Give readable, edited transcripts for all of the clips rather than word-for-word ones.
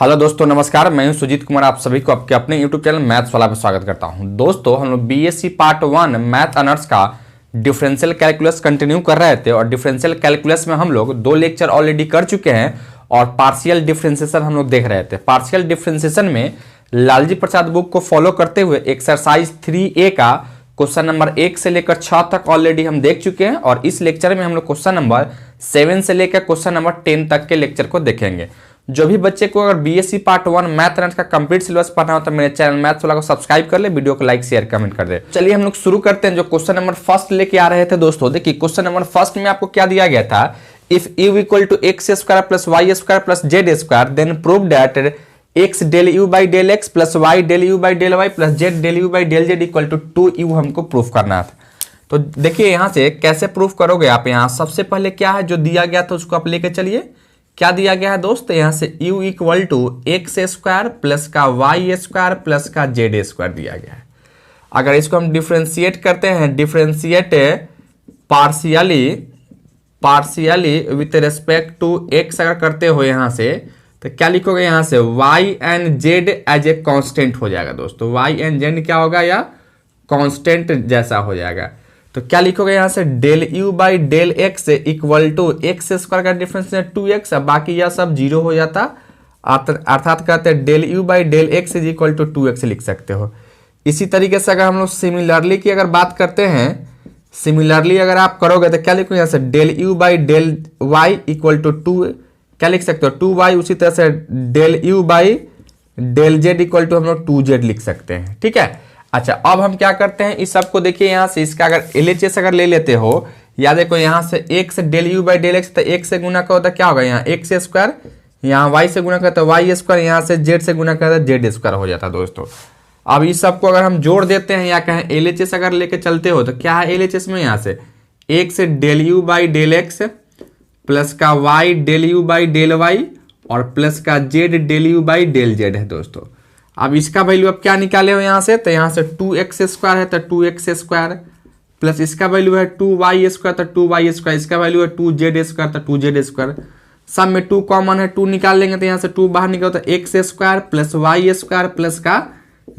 Hello दोस्तों, नमस्कार। मैं हूं सुजीत कुमार। आप सभी को आपके अपने यूट्यूब चैनल मैथ्स वाला पे स्वागत करता हूं। दोस्तों, हम लोग बीएससी पार्ट 1 मैथ ऑनर्स का डिफरेंशियल कैलकुलस कंटिन्यू कर रहे थे और डिफरेंशियल कैलकुलस में हम लोग 2 लेक्चर ऑलरेडी कर चुके हैं और पार्शियल डिफरेंशिएशन हम लोग देख रहे थे। पार्शियल डिफरेंशिएशन में लालजी प्रसाद बुक को फॉलो करते हुए एक्सरसाइज 3A का क्वेश्चन नंबर 1 से लेकर 6 तक ऑलरेडी हम देख चुके हैं और इस लेक्चर में हम लोग क्वेश्चन नंबर 7 से लेकर क्वेश्चन नंबर 10 तक के लेक्चर को देखेंगे। जो भी बच्चे को अगर बीएससी पार्ट 1 मैथ ऑनर्स का कंप्लीट सिलेबस पढ़ना हो तो मेरे चैनल मैथ्स वाला को सब्सक्राइब कर ले, वीडियो को लाइक शेयर कमेंट कर दे। चलिए हम लोग शुरू करते हैं। जो क्वेश्चन नंबर फर्स्ट लेके आ रहे थे दोस्तों, देखिए क्वेश्चन नंबर फर्स्ट में आपको क्या दिया गया था, if u equal to x square plus Y square plus Z square then prove that X del you by del x plus Y del you by del Y plus Z del you by del Z equal to 2u हमको proof करना था। तो देखिए यहाँ से कैसे proof करोगे आप। यहाँ सबसे पहले क्या है जो दिया गया था उसको आप लेके चलिए। क्या दिया गया है दोस्त, यहाँ से u equal to x square plus का वाई स्क्वायर प्लस का जेड स्क्वायर दिया गया है। अगर इसको हम डिफ्रेंशिएट करते हैं, differentiate partially with respect to X अगर करते हो यहाँ से, तो क्या लिखोगे यहाँ से y and z as a constant हो जाएगा दोस्तों। y एंड z क्या होगा, या कांस्टेंट जैसा हो जाएगा। तो क्या लिखोगे यहाँ से del you by del x equal to x square का डिफरेंस है 2x, बाकी यह सब जीरो हो जाता, अर्थात कहते हैं del you by del x is equal to 2x लिख सकते हो। इसी तरीके से अगर हम लोग सिमिलरली की अगर बात करते हैं, सिमिलरली अगर आप करोगे तो क्या लिखोगे यहाँ से del you by del Y equal to 2, क्या लिख सकते हो 2y। उसी तरह से del you by del Z equal to हम लोग 2z लिख सकते हैं। ठीक है, अच्छा अब हम क्या करते हैं, इस सब को देखिए यहाँ से इसका अगर LHS अगर ले लेते हो, या देखो यहाँ से x del you by del X, तो x से गुना का होता क्या होगा यहाँ x स्क्वायर, यहाँ y से गुना करता y स्क्वायर, यहाँ से z से गुना करता z स्क्वायर हो जाता दोस्तों। अब इस सब को अगर हम जोड़ देते हैं या कहें LHS अगर लेके चलते हो तो क्या है LHS में, यहाँ से x del you by del x plus का y del you by del Y और प्लस का z del you by del Z है दोस्तों। अब इसका वैल्यू अब क्या निकाले हो यहाँ से, तो यहाँ से 2x स्क्वायर है तो 2x स्क्वायर प्लस इसका वैल्यू है 2y स्क्वायर तो 2y स्क्वायर, इसका वैल्यू है 2z स्क्वायर तो 2z स्क्वायर। सब में 2 कॉमन है, 2 निकाल लेंगे तो यहाँ से 2 बाहर निकलता है x square plus Y square plus का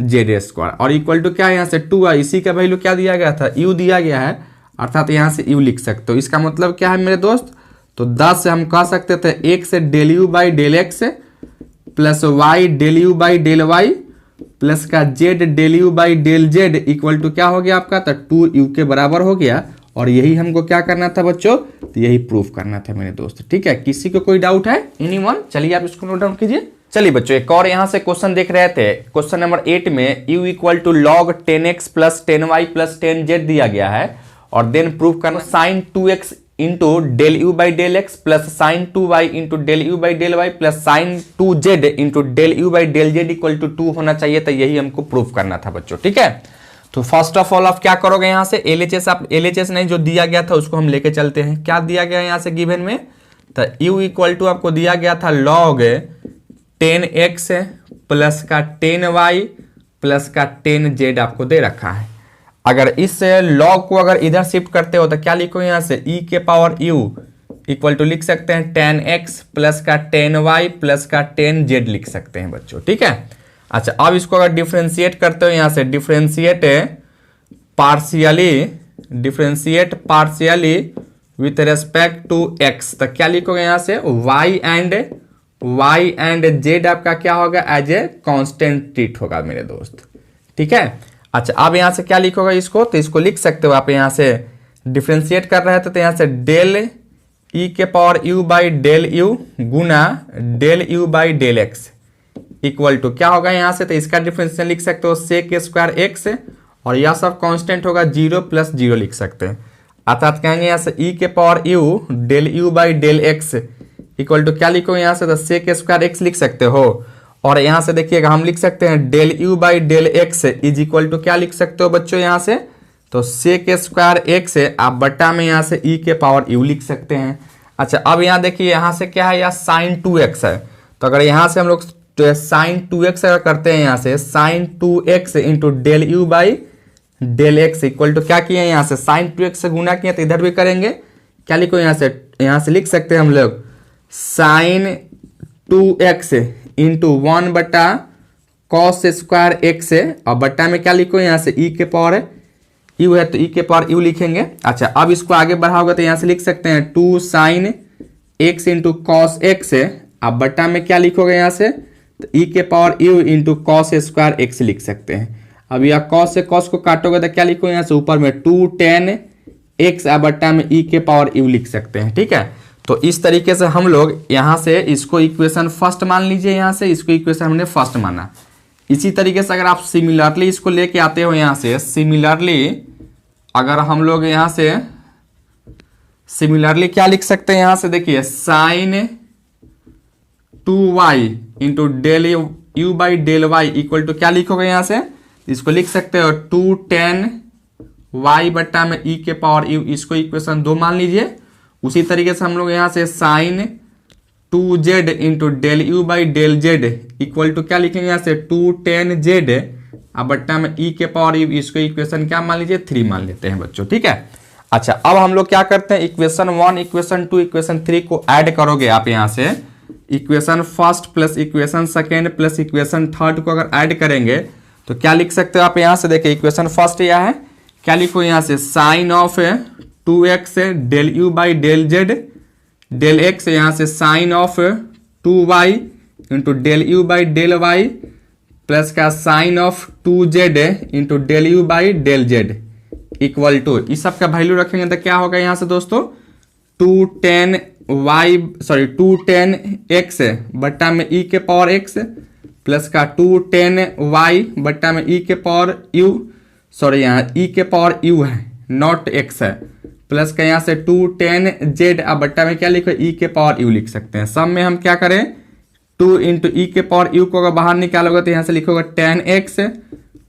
z स्क्वायर और इक्वल टू क्या है यहाँ से 2y। इसी का वैल्यू क्या दिया गया था, u दिया गया है, अर्थात यहाँ से u लिख सकते हो। इसका मतलब क्या है मेरे दोस्त, तो 10 से हम कह सकते थे x del you by del x plus Y del you by del Y plus का z del you by del Z equal to क्या हो गया आपका, तो 2u के बराबर हो गया। और यही हमको क्या करना था बच्चों, तो यही प्रूफ करना था मेरे दोस्त। ठीक है, किसी को कोई डाउट है, एनीवन? चलिए आप इसको नोट डाउन कीजिए। चलिए बच्चों एक और यहाँ से क्वेश्चन देख रहे थे। क्वेश्चन नंबर 8 में u equal to log 10x plus 10y plus 10z दिया गया है और देन प्रूफ करना sine 2x into del you by del x plus sine 2y into del you by del Y plus sine 2z into del you by del Z equal to 2 होना चाहिए। तो यही हमको प्रूफ करना था बच्चों। ठीक है, तो फर्स्ट ऑफ ऑल आप क्या करोगे यहाँ से LHS, आप LHS नहीं जो दिया गया था उसको हम लेके चलते हैं। क्या दिया गया यहाँ से गिवन में, तो u इक्वल टू आपको दिया गया था लॉग 10x प्लस का 10y प्लस का 10z आपको दे रखा है। अगर इस लॉग को अगर इधर शिफ्ट करते हो तो क्या लिखो यहाँ से e के पावर u इक्वल टू लिख सकते हैं 10x प्लस का 10y प्लस का 10z लिख सकते हैं बच्चों। ठीक है, अच्छा अब इसको अगर डिफ्रेंशिएट करते हो यहाँ से differentiate partially with respect to x, तो क्या लिखोगे यहाँ से y एंड z आपका क्या होगा, एज ए कांस्टेंट ट्रीट होगा मेरे दोस्त। ठीक है, अच्छा अब यहाँ से क्या लिखोगे इसको, तो इसको लिख सकते हो आप यहाँ से डिफ्रेंशिएट कर रहे थे तो यहाँ से डेल e के power u by del u गुना del u by del x equal to क्या होगा यहाँ से, तो इसका डिफरेंशियल लिख सकते हो सेक स्क्वायर x और यह सब कांस्टेंट होगा 0 प्लस 0 लिख सकते हैं। अर्थात कहेंगे यहाँ से e के power u del u by del x equal to क्या लिखो यहाँ से, तो सेक स्क्वायर x लिख सकते हो। और यहाँ से देखिएगा हम लिख सकते हैं del you by del x is equal to क्या लिख सकते हो बच्चों यहाँ से, तो सेक स्क्वायर एक्स आप बट्टा में यहाँ से e के पावर u लिख सकते हैं। अच्छा अब यहाँ देखिए यहाँ से क्या है, यहाँ साइन 2x है, तो अगर यहाँ से हम लोग साइन 2x अगर करते हैं यहाँ से sine 2x into del you by del x equal to क्या किए यहाँ से साइन 2x से गुना किए, तो इधर भी करेंगे क्या लिखो यहाँ से लिख सकते हैं हम लोग sign 2x into 1/cos² x है, और बट्टा में क्या लिखो यहाँ से ई के पावर यू है तो ई के पावर यू लिखेंगे। अच्छा, अब इसको आगे बढ़ाओगे तो यहाँ से लिख सकते हैं 2 sin x into cos x है, अब बट्टा में क्या लिखोगे यहाँ से तो ई के power you into cos² x लिख सकते हैं। अब यह cos से cos को काटोगे तो क्या लिखो यहाँ से ऊपर में 2 tan x, अब बट्टा में ई के पावर यू लिख सकते हैं। ठीक है, तो इस तरीके से हम लोग यहाँ से इसको इक्वेशन फर्स्ट मान लीजिए, यहाँ से इसको इक्वेशन हमने फर्स्ट माना। इसी तरीके से अगर आप सिमिलरली इसको लेके आते हो यहाँ से, सिमिलरली अगर हम लोग यहाँ से सिमिलरली क्या लिख सकते हैं यहाँ से देखिए sin 2y into del you by del Y equal to क्या लिखोगे यहाँ से, इसको लिख सकते हो 2 tan y बट्टा में ई के पावर यू, इसको इक्वेशन 2 मान लीजिए। उसी तरीके से हम लोग यहाँ से sin 2z into del you by del Z equal to क्या लिखेंगे यहाँ से 2 tan z, अब बट्टा में ई के पावर यू, इसको इक्वेशन क्या मान लीजिए 3 मान लेते हैं बच्चों। ठीक है, अच्छा अब हम लोग क्या करते हैं इक्वेशन 1 इक्वेशन 2 इक्वेशन 3 को ऐड करोगे आप यहाँ से, equation first plus equation second plus equation third को अगर ऐड करेंगे तो क्या लिख सकते हो आप यहाँ से देखिए इक्वेशन फर्स्ट यह है, क्या लिखो यहाँ से sine of 2x del you by del z del x, यहाँ से sine of 2y into del you by del Y plus का sine of 2z into del you by del Z equal to, इस सब का value रखेंगे तो क्या होगा यहाँ से दोस्तों 2 tan x बट्टा में ई के पावर x प्लस का 2 tan y बट्टा में ई के पावर u, सॉरी यहाँ ई के पावर u है नॉट x है, प्लस का यहाँ से 2 tan z, अब बट्टा में क्या लिखो ई के पावर u लिख सकते हैं। सब में हम क्या करें 2 इंटू ई के पावर u को अगर बाहर निकालोगे तो यहाँ से लिखोगे tan x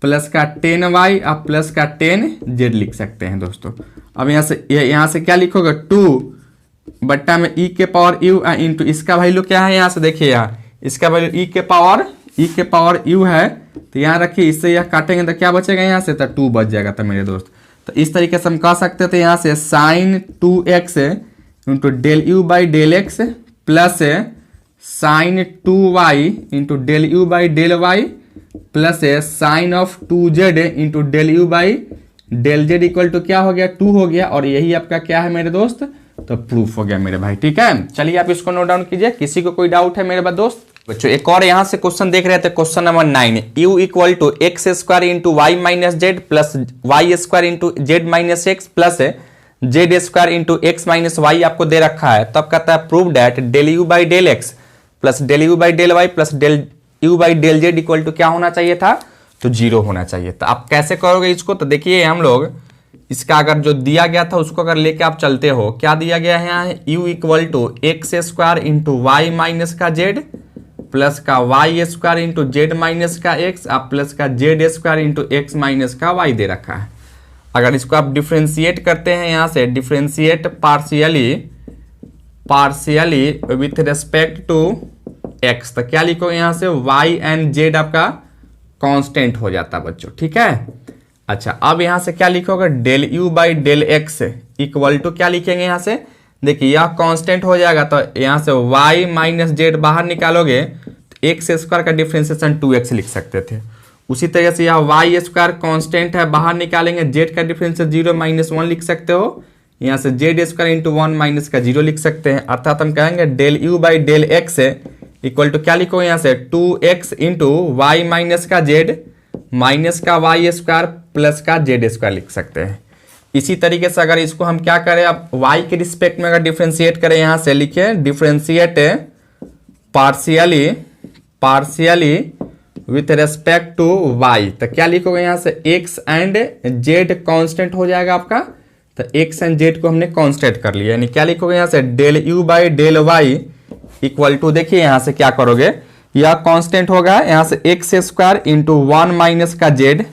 प्लस का tan y अब प्लस का tan z लिख सकते हैं दोस्तों। अब यहाँ से क्या लिखोगे 2 बट्टा में ई के पावर u इंटू इसका वैल्यू क्या है यहाँ से देखिए, यहाँ इसका वैल्यू ई के पावर u है, तो यहाँ रखिए, इससे यह काटेंगे तो क्या बचेगा यहाँ से तो 2 बच जाएगा। तो मेरे दोस्त तो इस तरीके से हम कह सकते थे यहाँ से sine 2x into del you by del x plus sine 2y into del you by del Y plus sine of 2z into del you by del Z equal to क्या हो गया 2 हो गया, और यही आपका क्या है मेरे दोस्त तो प्रूफ हो गया मेरे भाई। ठीक है, चलिए आप इसको नोट डाउन कीजिए। किसी को कोई डाउट है मेरे दोस्त बच्चों? एक और यहाँ से क्वेश्चन देख रहे थे, question number 9, u equal to x square into Y minus Z plus Y square into Z minus X plus Z square into X minus Y आपको दे रखा है। तब कहता है prove that del you by del x plus del you by del Y plus del you by del Z equal to क्या होना चाहिए था तो 0 होना चाहिए। तो आप कैसे करोगे इसको, तो देखिए हम लोग इसका अगर जो दिया गया था उसको अगर लेके आप चलते हो, क्या दिया गया है यहाँ u equal to x square into Y minus का जेड प्लस का Y square into Z minus का एक्स अब प्लस का Z square into X minus का वाई दे रखा है। अगर इसको आप डिफ्रेंशिएट करते हैं यहाँ से differentiate partially with respect to x, तो क्या लिखोगे यहाँ से वाई एंड जेड आपका कांस्टेंट हो जाता बच्चों। ठीक है, अच्छा अब यहाँ से क्या लिखोगे del you by del x equal to क्या लिखेंगे यहाँ से देखिए यह कांस्टेंट हो जाएगा, तो यहाँ से y माइनस जेड बाहर निकालोगे तो एक्स स्क्वायर का डिफ्रेंसिएशन 2x लिख सकते थे। उसी तरह से यह वाई स्क्वायर कांस्टेंट है, बाहर निकालेंगे जेड का डिफरेंशियल 0 माइनस 1 लिख सकते हो, यहाँ से जेड स्क्वायर इंटू 1 माइनस का 0 लिख सकते हैं। अर्थात हम कहेंगे del you by del x equal to क्या लिखो यहाँ से 2x इंटू वाई माइनस का जेड माइनस का वाई स्क्वायर प्लस का जेड स्क्वायर लिख सकते हैं। इसी तरीके से अगर इसको हम क्या करें अब y के रिस्पेक्ट में अगर डिफ्रेंशिएट करें यहाँ से लिखे differentiate partially with respect to y, तो क्या लिखोगे यहाँ से x एंड z कांस्टेंट हो जाएगा आपका, तो x एंड z को हमने कांस्टेंट कर लिया, यानी क्या लिखोगे यहाँ से del u by del Y equal to देखिए यहाँ से क्या करोगे यह कांस्टेंट होगा यहाँ से एक्स स्क्वायर इंटू 1 माइनस का z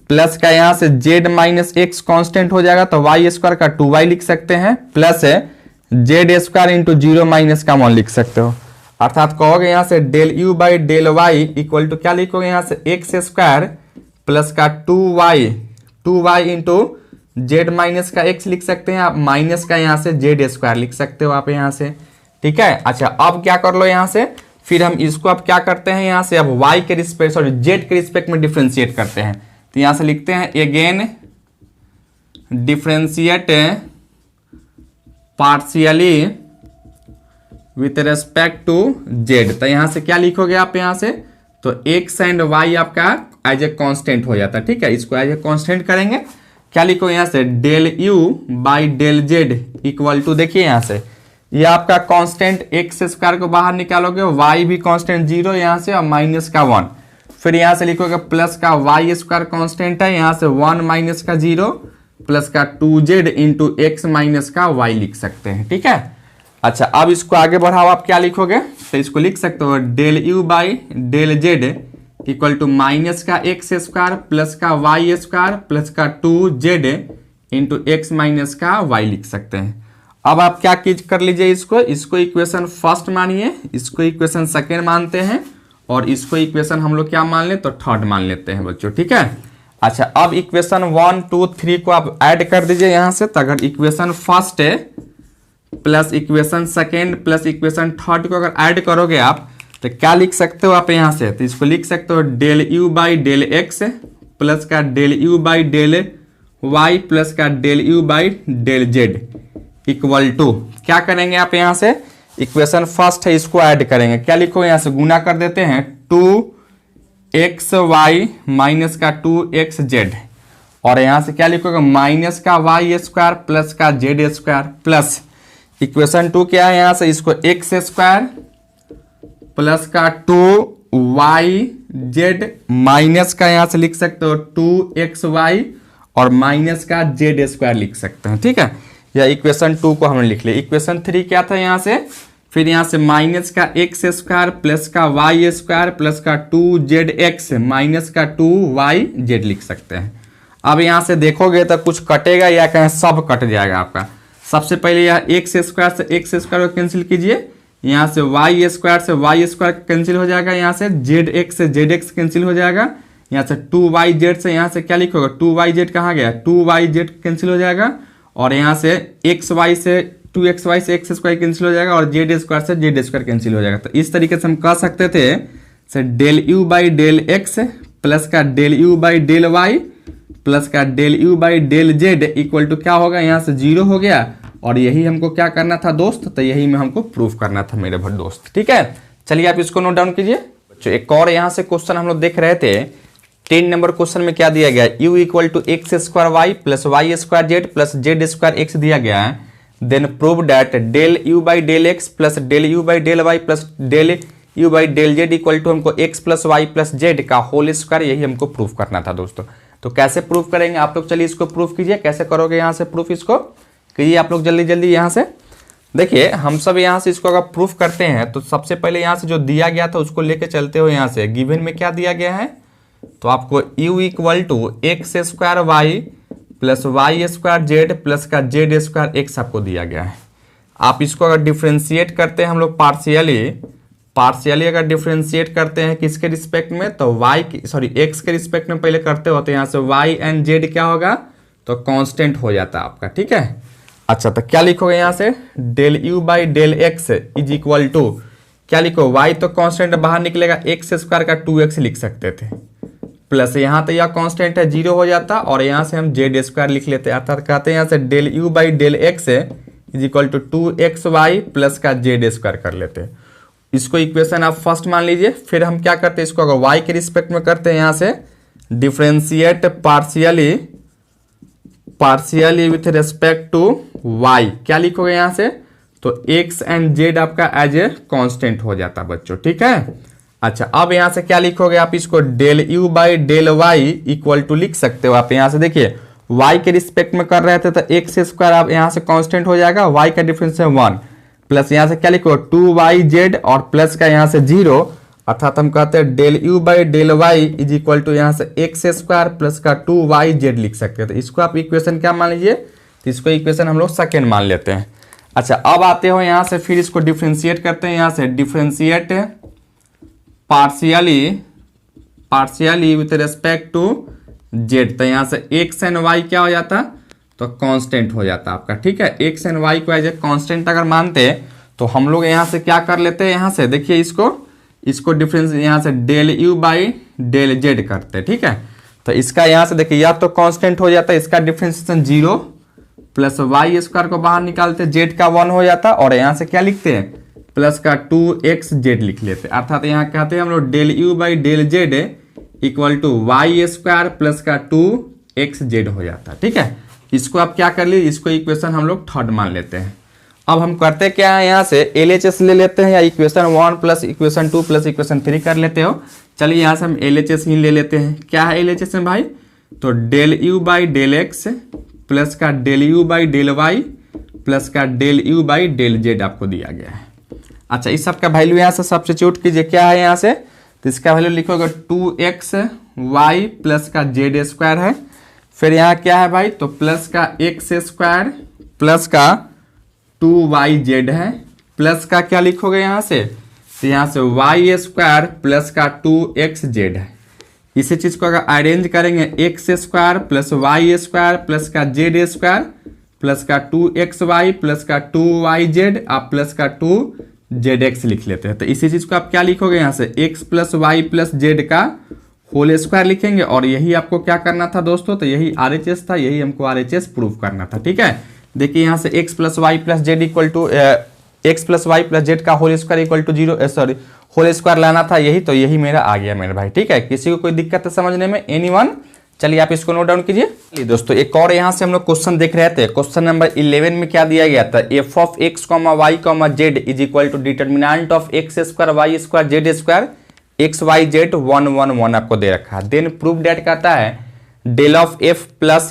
प्लस का यहाँ से z माइनस एक्स कॉन्स्टेंट हो जाएगा तो वाई स्क्वायर का 2y लिख सकते हैं plus Z square into 0 minus का 1 लिख सकते हो। अर्थात कहोगे यहाँ से del you by del Y equal to क्या लिखोगे यहाँ से एक्स स्क्वायर प्लस का 2y इंटू जेड माइनस का एक्स लिख सकते हैं आप, माइनस का यहाँ से जेड स्क्वायर लिख सकते हो आप यहाँ से। ठीक है, अच्छा अब क्या कर लो यहाँ से फिर हम इसको अब क्या करते हैं यहाँ से, अब y के रिस्पेक्ट सॉरी z के रिस्पेक्ट में डिफ्रेंशिएट करते हैं। तो यहाँ से लिखते हैं again differentiate partially with respect to z। तो यहाँ से क्या लिखोगे आप यहाँ से, तो x एंड y आपका एज ए कांस्टेंट हो जाता है। ठीक है, इसको एज ए कांस्टेंट करेंगे, क्या लिखो यहाँ से del u by del z equal to, देखिए यहाँ से ये आपका कांस्टेंट एक्स स्क्वायर को बाहर निकालोगे, y भी कांस्टेंट 0 यहाँ से और माइनस का 1, फिर यहाँ से लिखोगे प्लस का वाई स्क्वायर कांस्टेंट है, यहाँ से 1 माइनस का 0 प्लस का 2z इंटू एक्स माइनस का y लिख सकते हैं। ठीक है, अच्छा अब इसको आगे बढ़ाओ, आप क्या लिखोगे, तो इसको लिख सकते हो del u by del z equal to minus का एक्स स्क्वायर प्लस का वाई स्क्वायर प्लस का 2z इंटू एक्स माइनस का y लिख सकते हैं। अब आप क्या कर लीजिए, इसको इक्वेशन फर्स्ट मानिए, इसको इक्वेशन सेकेंड मानते हैं, और इसको इक्वेशन हम लोग क्या मान ले, तो थर्ड मान लेते हैं बच्चों। ठीक है, अच्छा अब इक्वेशन 1 2 3 को आप ऐड कर दीजिए यहाँ से। तो अगर इक्वेशन फर्स्ट है plus equation second plus equation third को अगर ऐड करोगे आप, तो क्या लिख सकते हो आप यहाँ से, तो इसको लिख सकते हो del u by del x plus का del u by del y plus का del u by del z equal to, क्या करेंगे आप यहाँ से, इक्वेशन फर्स्ट है इसको ऐड करेंगे, क्या लिखो यहाँ से गुना कर देते हैं 2xy माइनस का 2xz, और यहाँ से क्या लिखोगे माइनस का वाई स्क्वायर प्लस का जेड स्क्वायर प्लस इक्वेशन 2 क्या है यहाँ से, इसको एक्स स्क्वायर प्लस का 2yz माइनस का यहाँ से लिख सकते हो 2xy और माइनस का जेड स्क्वायर लिख सकते हैं। ठीक है, या इक्वेशन 2 को हमने लिख लिया। इक्वेशन 3 क्या था यहाँ से, फिर यहाँ से माइनस का एक्स स्क्वायर प्लस का वाई स्क्वायर प्लस का 2zx माइनस का 2yz लिख सकते हैं। अब यहाँ से देखोगे तो कुछ कटेगा या कहें सब कट जाएगा आपका। सबसे पहले यह एक्स स्क्वायर से एक्स स्क्वायर को कैंसिल कीजिए, यहाँ से वाई स्क्वायर से वाई स्क्वायर कैंसिल हो जाएगा, यहाँ से जेड एक्स से जेड एक्स कैंसिल हो जाएगा, यहाँ से 2yz से यहाँ से क्या लिखोगे 2yz कहाँ गया 2yz कैंसिल हो जाएगा, और यहाँ से xy से 2xy से एक्स स्क्वायर कैंसिल हो जाएगा और जेड स्क्वायर से जेड स्क्वायर कैंसिल हो जाएगा। तो इस तरीके से हम कह सकते थे से del u by del x plus का del u by del Y plus का del u by del Z equal to क्या होगा, यहाँ से 0 हो गया, और यही हमको क्या करना था दोस्त, तो यही में हमको प्रूफ करना था मेरे भाई दोस्त। ठीक है, चलिए आप इसको नोट डाउन कीजिए। एक और यहाँ से क्वेश्चन हम लोग देख रहे थे, 10 नंबर क्वेश्चन में क्या दिया गया, u equal to x square y plus Y square z plus Z square x दिया गया है, then prove that del u by del x plus del u by del Y plus del u by del Z equal to हमको x plus y plus z का whole square, यही हमको proof करना था दोस्तों। तो कैसे प्रूफ करेंगे आप लोग, चलिए इसको प्रूफ कीजिए। कैसे करोगे यहाँ से प्रूफ, इसको कीजिए आप लोग जल्दी जल्दी। यहाँ से देखिए हम सब यहाँ से इसको अगर प्रूफ करते हैं तो सबसे पहले यहाँ से जो दिया गया था उसको लेके चलते हो। यहाँ से गिवन में क्या दिया गया है, तो आपको u equal to x square y plus Y square z plus का जेड स्क्वायर एक्स आपको दिया गया है। आप इसको अगर डिफ्रेंशिएट करते हैं हम लोग पार्शियली अगर डिफ्रेंशिएट करते हैं किसके रिस्पेक्ट में, तो एक्स के रिस्पेक्ट में पहले करते हो, तो यहाँ से वाई एंड जेड क्या होगा, तो कांस्टेंट हो जाता है आपका। ठीक है, अच्छा तो क्या लिखोगे यहाँ से del u by del x is equal to क्या लिखो, y तो कांस्टेंट बाहर निकलेगा, एक्स स्क्वायर का 2x लिख सकते थे, प्लस यहाँ तो यह कांस्टेंट है 0 हो जाता, और यहाँ से हम जेड स्क्वायर लिख लेते हैं, अर्थात कहते हैं यहाँ से del u by del x is equal to 2xy plus का जेड स्क्वायर कर लेते हैं। इसको इक्वेशन आप फर्स्ट मान लीजिए। फिर हम क्या करते हैं, इसको अगर y के रिस्पेक्ट में करते हैं, यहाँ से differentiate partially with respect to y, क्या लिखोगे यहाँ से, तो x एंड z आपका एज ए कांस्टेंट हो जाता बच्चों। ठीक है, अच्छा अब यहाँ से क्या लिखोगे आप, इसको del u by del Y equal to लिख सकते हो आप। यहाँ से देखिए y के रिस्पेक्ट में कर रहे थे तो एक्स स्क्वायर आप यहाँ से कांस्टेंट हो जाएगा, y का डिफरेंस है 1, प्लस यहाँ से क्या लिखो 2yz और प्लस का यहाँ से 0, अर्थात हम कहते हैं del u by del y is equal to यहाँ से एक्स स्क्वायर प्लस का 2yz लिख सकते हैं। तो इसको आप इक्वेशन क्या मान लीजिए, तो इसको इक्वेशन हम लोग सेकेंड मान लेते हैं। अच्छा अब आते हो यहाँ से, फिर इसको डिफ्रेंशिएट करते हैं, यहाँ से differentiate partially with respect to z, तो यहाँ से एक्स एंड वाई क्या हो जाता, तो कांस्टेंट हो जाता आपका। ठीक है, एक्स एंड वाई को एज ए कांस्टेंट अगर मानते तो हम लोग यहाँ से क्या कर लेते हैं, यहाँ से देखिए इसको इसको डिफरेंस यहाँ से del you by del z करते हैं, ठीक है। तो इसका यहाँ से देखिए या तो कांस्टेंट हो जाता है, इसका डिफरेंशिएशन 0 प्लस वाई स्क्वायर को बाहर निकालते, जेड का 1 हो जाता, और यहाँ से क्या लिखते हैं प्लस का 2x जेड लिख लेते, अर्थात यहाँ कहते हैं हम लोग del you by del Z equal to y square plus का 2x जेड हो जाता है, ठीक है। इसको आप क्या कर लीजिए, इसको इक्वेशन हम लोग थर्ड मान लेते हैं। अब हम करते क्या है, यहाँ से LHS ले लेते हैं, या equation 1 plus equation 2 plus equation 3 कर लेते हो। चलिए यहाँ से हम LHS ही ले लेते हैं। क्या है LHS में भाई, तो del you by del x plus का del you by del Y plus का del you by del z आपको दिया गया है। अच्छा, इस सब का वैल्यू यहाँ से सब्स्टिट्यूट कीजिए, क्या है यहाँ से, तो इसका वैल्यू लिखोगे 2x वाई प्लस का जेड स्क्वायर है, फिर यहाँ क्या है भाई, तो प्लस का x स्क्वायर प्लस का 2y जेड है, प्लस का क्या लिखोगे यहाँ से, तो यहाँ से y स्क्वायर प्लस का 2x जेड है। इसी चीज को अगर अरेंज करेंगे x square plus y square plus का जेड स्क्वायर प्लस का 2xy प्लस का 2y जेड आप प्लस का 2zx लिख लेते हैं। तो इसी चीज को आप क्या लिखोगे यहाँ से x plus y plus z का होल स्क्वायर लिखेंगे, और यही आपको क्या करना था दोस्तों, तो यही RHS था, यही हमको RHS प्रूव करना था, ठीक है। देखिए यहाँ से x plus y plus z equal to x plus y plus z का whole square equal to 0 sorry whole square लाना था, यही तो यही मेरा आ गया मेरे भाई, ठीक है। किसी को कोई दिक्कत है समझने में, एनीवन? चलिए आप इसको नोट डाउन कीजिए। दोस्तों एक और यहाँ से हम लोग क्वेश्चन देख रहे थे, क्वेश्चन नंबर 11 में क्या दिया गया था, f of x comma y comma z is equal to determinant of x square y square z square x y z 1 1 1 आपको दे रखा है। देन प्रूफ डेट कहता है del of f plus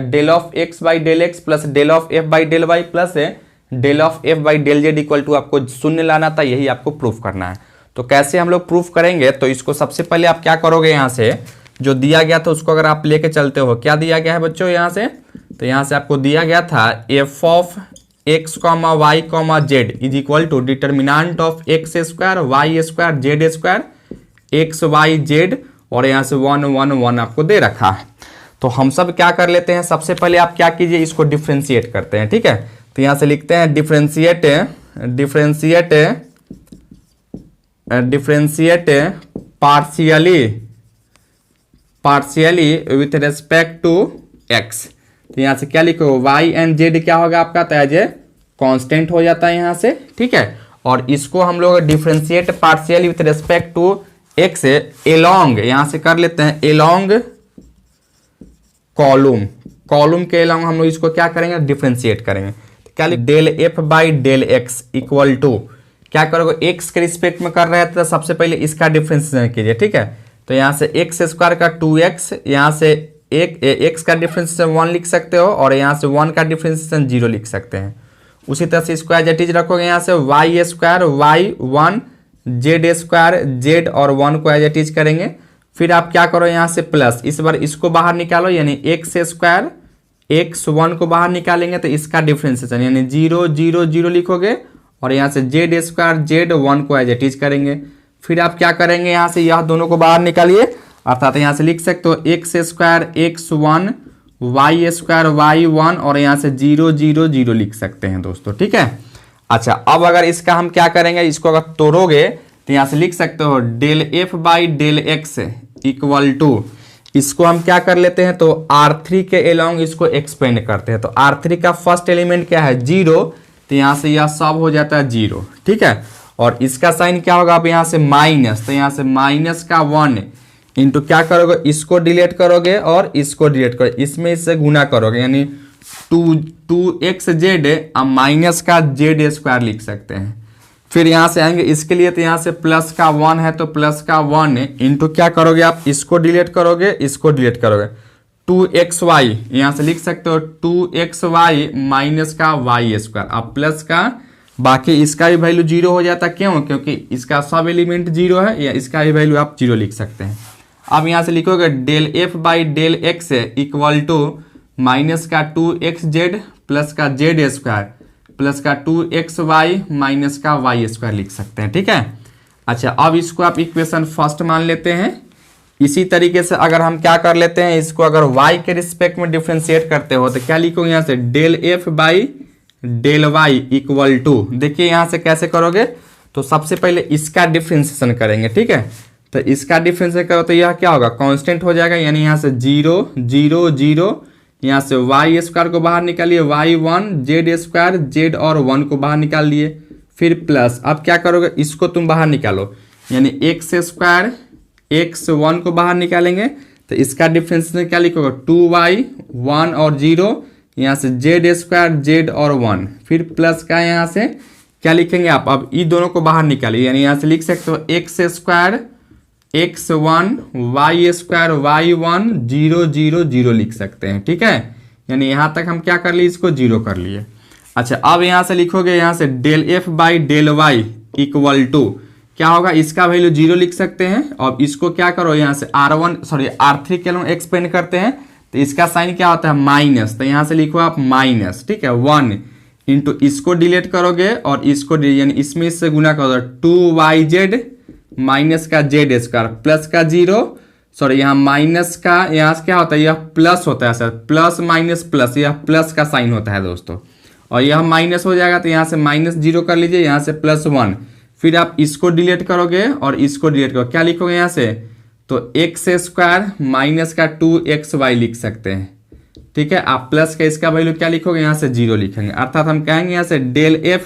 del of x by del x plus del of f by del Y plus del of f by del Z equal to आपको शून्य लाना था, यही आपको प्रूफ करना है। तो कैसे हम लोग प्रूफ करेंगे, तो इसको सबसे पहले आप क्या करोगे, यहाँ से जो दिया गया था उसको अगर आप लेके चलते हो, क्या दिया गया है बच्चों यहाँ से, तो यहाँ से आपको दिया गया था f of x comma y comma z is equal to determinant of x square y square z square x y z, और यहाँ से 1 1 1 आपको दे रखा है। तो हम सब क्या कर लेते हैं, सबसे पहले आप क्या कीजिए, इसको डिफ्रेंशिएट करते हैं, ठीक है। तो यहाँ से लिखते हैं differentiate partially with respect to x. तो यहाँ से क्या लिखो, वाई एंड जेड क्या होगा आपका, तो एज ए कांस्टेंट हो जाता है यहाँ से, ठीक है। और इसको हम लोग differentiate partially with respect to x along, यहाँ से कर लेते हैं एलोंग कॉलम के एलोंग हम लोग इसको क्या करेंगे, डिफ्रेंशिएट करेंगे। तो क्या लिख, del f by del x equal to क्या करोगे, एक्स के रिस्पेक्ट में कर रहे हैं तो सबसे पहले इसका डिफ्रेंशिएशन कीजिए, ठीक है। तो यहाँ से एक्स स्क्वायर का 2x, यहाँ से एक्स का डिफ्रेंशिएशन 1 लिख सकते हो, और यहाँ से 1 का डिफ्रेंशिएशन 0 लिख सकते हैं। उसी तरह से इसको एज इट इज रखोगे, यहाँ से y square y 1 z square z और 1 को एज इट इज करेंगे। फिर आप क्या करो, यहाँ से प्लस, इस बार इसको बाहर निकालो, यानी एक्स स्क्वायर एक्स 1 को बाहर निकालेंगे तो इसका डिफ्रेंशिएशन यानी 0 0 0 लिखोगे, और यहाँ से जेड स्क्वायर जेड 1 को एज इट इज करेंगे। फिर आप क्या करेंगे, यहाँ से यह दोनों को बाहर निकालिए, अर्थात यहाँ से लिख सकते हो x square x 1 y square y 1, और यहाँ से 0 0 0 लिख सकते हैं दोस्तों, ठीक है। अच्छा, अब अगर इसका हम क्या करेंगे, इसको अगर तोड़ोगे तो यहाँ से लिख सकते हो del f by del x equal to, इसको हम क्या कर लेते हैं, तो R3 के एलोंग इसको एक्सपेंड करते हैं। तो R3 का फर्स्ट एलिमेंट क्या है, 0, तो यहाँ से यह सब हो जाता है 0, ठीक है। और इसका साइन क्या होगा, आप यहाँ से माइनस, तो यहाँ से माइनस का 1 इंटू क्या करोगे, इसको डिलीट करोगे और इसको डिलीट करोगे, इसमें इससे गुना करोगे, यानी 2x जेड अब माइनस का जेड स्क्वायर लिख सकते हैं। फिर यहाँ से आएंगे इसके लिए, तो यहाँ से प्लस का 1 है तो प्लस का 1 इंटू क्या करोगे, आप इसको डिलीट करोगे इसको डिलीट करोगे, 2xy यहाँ से लिख सकते हो 2xy माइनस का वाई स्क्वायर, अब प्लस का बाकी इसका भी वैल्यू 0 हो जाता, क्यों, क्योंकि इसका सब एलिमेंट 0 है, या इसका भी वैल्यू आप 0 लिख सकते हैं। अब यहाँ से लिखोगे del f by del x equal to minus का 2x जेड प्लस का जेड स्क्वायर प्लस का 2xy माइनस का वाई स्क्वायर लिख सकते हैं, ठीक है। अच्छा, अब इसको आप इक्वेशन फर्स्ट मान लेते हैं। इसी तरीके से अगर हम क्या कर लेते हैं, इसको अगर y के रिस्पेक्ट में डिफ्रेंशिएट करते हो तो क्या लिखोगे, यहाँ से del f by del Y equal to, देखिए यहाँ से कैसे करोगे, तो सबसे पहले इसका डिफ्रेंशिएशन करेंगे, ठीक है। तो इसका डिफ्रेंशिएशन करो तो यह क्या होगा, कांस्टेंट हो जाएगा, यानी यहाँ से 0 0 0, यहाँ से वाई स्क्वायर को बाहर निकालिए, y1 जेड स्क्वायर, जेड और 1 को बाहर निकाल लिए, फिर प्लस। अब क्या करोगे, इसको तुम बाहर निकालो, यानी एक्स स्क्वायर x1 को बाहर निकालेंगे तो इसका डिफरेंशिएशन क्या लिखोगे, 2y 1 और 0, यहाँ से जेड स्क्वायर जेड और 1, फिर प्लस का यहाँ से क्या लिखेंगे आप, अब ये दोनों को बाहर निकालिए, यानी यहाँ से लिख सकते हो x square x1 y square y1 0 0 0 लिख सकते हैं, ठीक है। यानी यहाँ तक हम क्या कर लिए, इसको 0 कर लिए। अच्छा, अब यहाँ से लिखोगे, यहाँ से del f by del Y equal to क्या होगा, इसका वैल्यू 0 लिख सकते हैं। अब इसको क्या करो, यहाँ से R3 के लोग एक्सपेंड करते हैं तो इसका साइन क्या होता है, माइनस, तो यहाँ से लिखो आप माइनस, ठीक है, 1 इंटू इसको डिलीट करोगे और इसको यानी इसमें इससे गुना करोगे, 2yz माइनस का जेड स्क्वायर प्लस का 0, सॉरी यहाँ माइनस का, यहाँ से क्या होता है, यह प्लस होता है सर, प्लस माइनस प्लस, यह प्लस का साइन होता है दोस्तों, और यह माइनस हो जाएगा तो यहाँ से माइनस 0 कर लीजिए, यहाँ से प्लस 1, फिर आप इसको डिलीट करोगे और इसको डिलीट करोगे, क्या लिखोगे यहाँ से, तो एक्स स्क्वायर माइनस का 2xy लिख सकते हैं, ठीक है। आप प्लस का इसका वैल्यू क्या लिखोगे, यहाँ से 0 लिखेंगे, अर्थात हम कहेंगे यहाँ से del f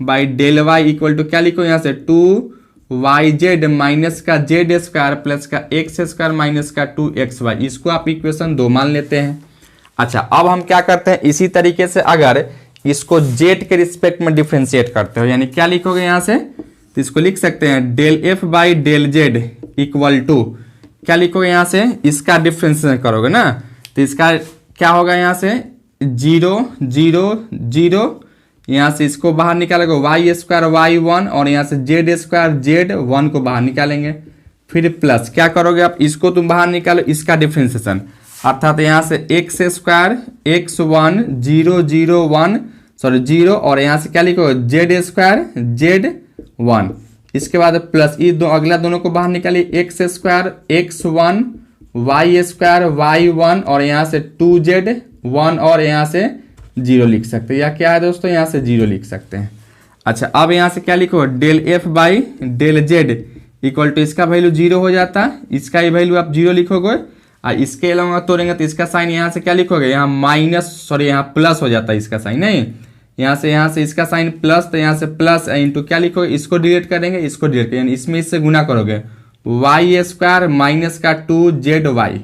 by del Y equal to क्या लिखोगे, यहाँ से 2yz माइनस का जेड स्क्वायर प्लस का एक्स स्क्वायर माइनस का 2xy, इसको आप इक्वेशन 2 मान लेते हैं। अच्छा, अब हम क्या करते हैं, इसी तरीके से अगर इसको जेड के रिस्पेक्ट में डिफ्रेंशिएट करते हो, यानी क्या लिखोगे यहाँ से, तो इसको लिख सकते हैं del f by del Z equal to क्या लिखोगे, यहाँ से इसका डिफ्रेंशिएशन करोगे ना, तो इसका क्या होगा, यहाँ से 0 0 0, यहाँ से इसको बाहर निकालोगे वाई स्क्वायर y1 और यहाँ से जेड स्क्वायर जेड 1 को बाहर निकालेंगे, फिर प्लस क्या करोगे आप, इसको तुम बाहर निकालो इसका डिफ्रेंशिएशन, अर्थात यहाँ से एक्स स्क्वायर x1 0 0 1 सॉरी 0 और यहाँ से क्या लिखोगे जेड स्क्वायर जेड 1, इसके बाद प्लस ये अगला दोनों को बाहर निकालिए, x square x1 y square y1 और यहाँ से 2z1 और यहाँ से 0 लिख सकते हैं, या क्या है दोस्तों, यहाँ से 0 लिख सकते हैं। अच्छा, अब यहाँ से क्या लिखो, del f by del Z equal to इसका वैल्यू 0 हो जाता है, इसका ही वैल्यू आप 0 लिखोगे, और इसके अलावा तोड़ेंगे तो इसका साइन यहाँ से क्या लिखोगे, यहाँ माइनस सॉरी यहाँ प्लस हो जाता है इसका साइन, नहीं यहाँ से इसका साइन प्लस, तो यहाँ से प्लस इंटू क्या लिखोगे, इसको डिलीट करेंगे, इसको डिलीट करेंगे, इसमें इससे गुना करोगे, वाई स्क्वायर माइनस का 2zy,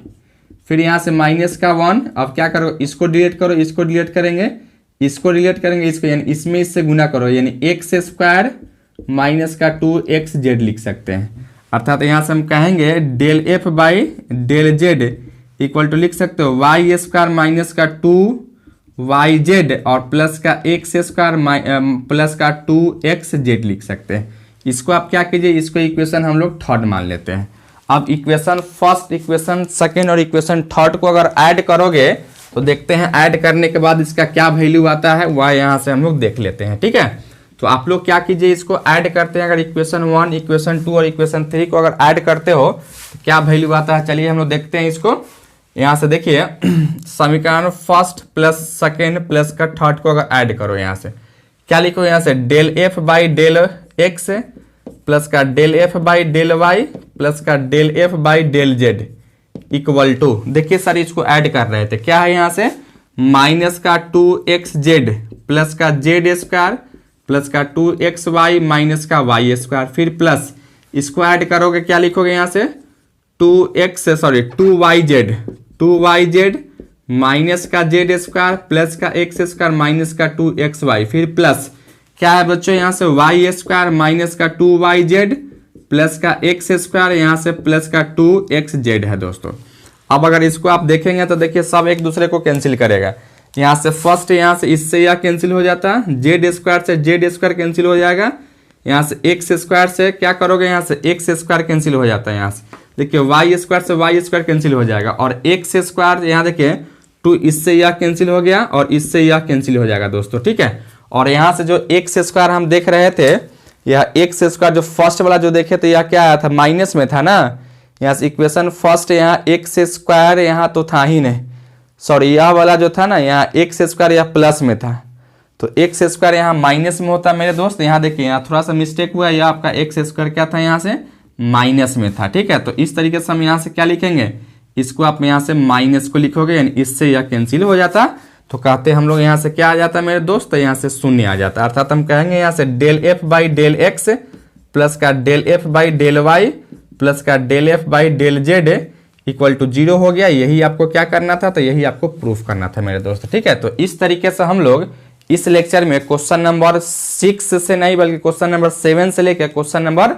फिर यहाँ से माइनस का 1, अब क्या करो, इसको डिलीट करो, इसको डिलीट करेंगे, इसको डिलीट करेंगे, इसको यानी इसमें इससे गुना करो, यानी एक्स स्क्वायर माइनस का 2xz लिख सकते हैं, अर्थात यहाँ से हम कहेंगे del f by del Z equal to लिख सकते हो वाई स्क्वायर माइनस का 2yz और प्लस का एक्स स्क्वायर प्लस का 2xz लिख सकते हैं। इसको आप क्या कीजिए, इसको इक्वेशन हम लोग थर्ड मान लेते हैं। अब इक्वेशन फर्स्ट, इक्वेशन सेकेंड और इक्वेशन थर्ड को अगर ऐड करोगे तो देखते हैं ऐड करने के बाद इसका क्या वैल्यू आता है, वह यहाँ से हम लोग देख लेते हैं, ठीक है। तो आप लोग क्या कीजिए, इसको ऐड करते हैं, अगर इक्वेशन 1 इक्वेशन 2 और इक्वेशन 3 को अगर ऐड करते हो तो क्या वैल्यू आता है, चलिए हम लोग देखते हैं इसको। यहाँ से देखिए समीकरण फर्स्ट प्लस सेकेंड प्लस का थर्ड को अगर ऐड करो, यहाँ से क्या लिखो, यहाँ से del f by del x plus का del f by del Y plus का del f by del Z equal to, देखिए सर इसको ऐड कर रहे थे, क्या है यहाँ से माइनस का 2xz प्लस का जेड स्क्वायर प्लस का 2xy माइनस का वाई स्क्वायर, फिर प्लस इसको ऐड करोगे, क्या लिखोगे यहाँ से 2yz माइनस का जेड स्क्वायर प्लस का एक्स स्क्वायर माइनस का 2xy, फिर प्लस क्या है बच्चों, यहाँ से वाई स्क्वायर माइनस का 2yz प्लस का एक्स स्क्वायर यहाँ से प्लस का 2xz है दोस्तों। अब अगर इसको आप देखेंगे तो देखिए सब एक दूसरे को कैंसिल करेगा, यहाँ से फर्स्ट यहाँ से इससे यह कैंसिल हो जाता है, जेड स्क्वायर से जेड स्क्वायर कैंसिल हो जाएगा, यहाँ से एक्स स्क्वायर से क्या करोगे, यहाँ से एक्स स्क्वायर कैंसिल हो जाता है, यहाँ से देखिए वाई स्क्वायर से वाई स्क्वायर कैंसिल हो जाएगा, और एक्स स्क्वायर यहाँ देखिए 2 इससे यह कैंसिल हो गया और इससे यह कैंसिल हो जाएगा दोस्तों, ठीक है। और यहाँ से जो एक्स स्क्वायर हम देख रहे थे, यह एक्स स्क्वायर जो फर्स्ट वाला जो देखे थे, यह क्या आया था, माइनस में था ना, यहाँ से इक्वेशन फर्स्ट यहाँ एक्स स्क्वायर यहाँ तो था ही नहीं, सॉरी यह वाला जो था ना यहाँ एक्स स्क्वायर यह प्लस में था, तो एक्स स्क्वायर यहाँ माइनस में होता है मेरे दोस्त। यहाँ देखिए यहाँ थोड़ा सा मिस्टेक हुआ, या आपका एक्स स्क्वायर क्या था यहाँ से माइनस में था, ठीक है। तो इस तरीके से हम यहाँ से क्या लिखेंगे, इसको आप यहाँ से माइनस को लिखोगे, यानी इससे यह कैंसिल हो जाता। तो कहते हम लोग यहाँ से क्या आ जाता है मेरे दोस्त, तो यहाँ से शून्य आ जाता है। अर्थात हम कहेंगे यहाँ से del f by del x plus का del f by del Y plus का del f by del Z equal to 0 हो गया। यही आपको क्या करना था, तो यही आपको प्रूफ करना था मेरे दोस्त, ठीक है। तो इस तरीके से हम लोग इस लेक्चर में क्वेश्चन नंबर 6 से नहीं बल्कि क्वेश्चन नंबर 7 से लेकर क्वेश्चन नंबर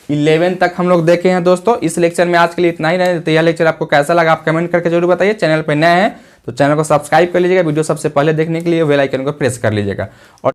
11 तक हम लोग देखे हैं दोस्तों। इस लेक्चर में आज के लिए इतना ही रहे। तो यह लेक्चर आपको कैसा लगा आप कमेंट करके जरूर बताइए। चैनल पर नए हैं तो चैनल को सब्सक्राइब कर लीजिएगा, वीडियो सबसे पहले देखने के लिए बेल आइकन को प्रेस कर लीजिएगा। और